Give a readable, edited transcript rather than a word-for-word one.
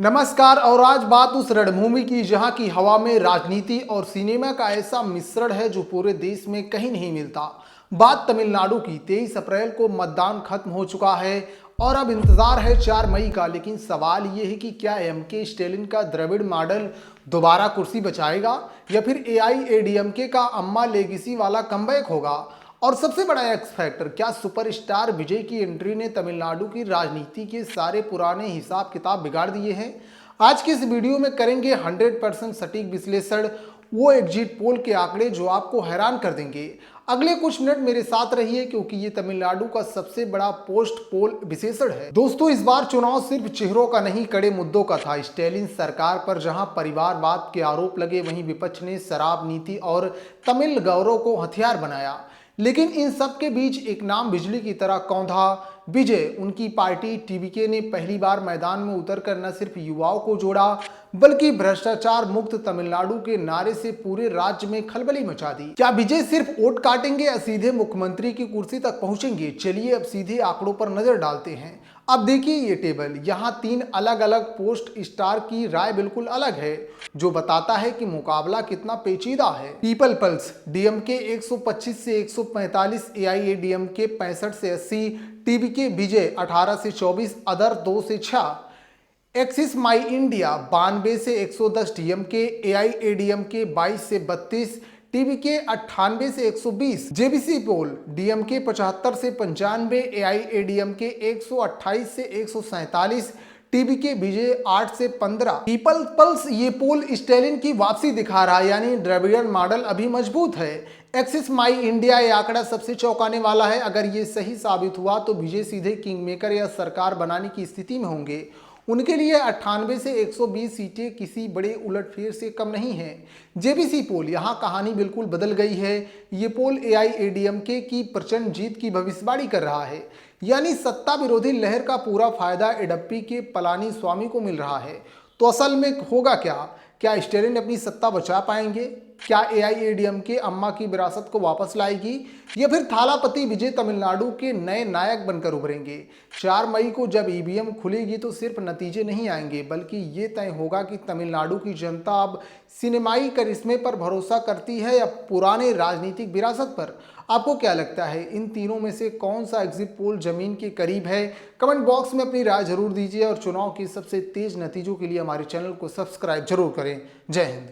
नमस्कार। और आज बात उस रणभूमि की जहां की हवा में राजनीति और सिनेमा का ऐसा मिश्रण है जो पूरे देश में कहीं नहीं मिलता। बात तमिलनाडु की। 23 अप्रैल को मतदान खत्म हो चुका है और अब इंतजार है 4 मई का। लेकिन सवाल ये है कि क्या एमके स्टैलिन का द्रविड़ मॉडल दोबारा कुर्सी बचाएगा या फिर एआईएडीएमके का अम्मा लेगेसी वाला कमबैक होगा। और सबसे बड़ा एक्स फैक्टर, क्या सुपरस्टार विजय की एंट्री ने तमिलनाडु की राजनीति के सारे पुराने हिसाब किताब बिगाड़ दिए हैं। आज की इस वीडियो में करेंगे 100% सटीक विश्लेषण, वो एग्जिट पोल के आंकड़े जो आपको हैरान कर देंगे। अगले कुछ मिनट मेरे साथ रहिए क्योंकि ये तमिलनाडु का सबसे बड़ा पोस्ट पोल विश्लेषण है। दोस्तों, इस बार चुनाव सिर्फ चेहरों का नहीं, कड़े मुद्दों का था। स्टैलिन सरकार पर जहां परिवारवाद के आरोप लगे, वहीं विपक्ष ने शराब नीति और तमिल गौरव को हथियार बनाया। लेकिन इन सब के बीच एक नाम बिजली की तरह कौंधा, विजय। उनकी पार्टी टीवीके ने पहली बार मैदान में उतरकर न सिर्फ युवाओं को जोड़ा बल्कि भ्रष्टाचार मुक्त तमिलनाडु के नारे से पूरे राज्य में खलबली मचा दी। क्या विजय सिर्फ वोट काटेंगे या सीधे मुख्यमंत्री की कुर्सी तक पहुंचेंगे? चलिए अब सीधे आंकड़ों पर नजर डालते हैं। अब देखिए ये टेबल, यहाँ 3 अलग अलग पोस्ट स्टार की राय बिल्कुल अलग है, जो बताता है कि मुकाबला कितना पेचीदा है। पीपल पल्स, डीएमके 125 से 145, एआईएडीएमके 65 से 80, टीवीके विजय 18 से 24, अदर 2 से 6, एक्सिस माई इंडिया 92 से 110, डीएमके एआईएडीएमके 22 से 32, टीवीके 98 से 120, जेबीसी पोल डीएमके 75 से 95, एआईएडीएमके 128 से 147, टीवीके विजय 8 से 15। पीपल पल्स ये पोल स्टैलिन की वापसी दिखा रहा है, यानी द्रविड़न मॉडल अभी मजबूत है। एक्सिस माई इंडिया ये आंकड़ा सबसे चौंकाने वाला है। अगर ये सही साबित हुआ तो विजय सीधे किंग मेकर या सरकार बनाने की स्थिति में होंगे। उनके लिए 98 से 120 सीटें किसी बड़े उलटफेर से कम नहीं है। जेबीसी पोल, यहाँ कहानी बिल्कुल बदल गई है। ये पोल एआईएडीएमके की प्रचंड जीत की भविष्यवाणी कर रहा है, यानी सत्ता विरोधी लहर का पूरा फायदा एडप्पी के पलानी स्वामी को मिल रहा है। तो असल में होगा क्या स्टैलिन अपनी सत्ता बचा पाएंगे? क्या एआईएडीएमके अम्मा की विरासत को वापस लाएगी या फिर थालापति विजय तमिलनाडु के नए नायक बनकर उभरेंगे? 4 मई को जब ईवीएम खुलेगी तो सिर्फ नतीजे नहीं आएंगे, बल्कि ये तय होगा कि तमिलनाडु की जनता अब सिनेमाई करिश्मे पर भरोसा करती है या पुराने राजनीतिक विरासत पर। आपको क्या लगता है, इन तीनों में से कौन सा एग्जिट पोल जमीन के करीब है? कमेंट बॉक्स में अपनी राय जरूर दीजिए और चुनाव के सबसे तेज नतीजों के लिए हमारे चैनल को सब्सक्राइब जरूर करें। जय हिंद।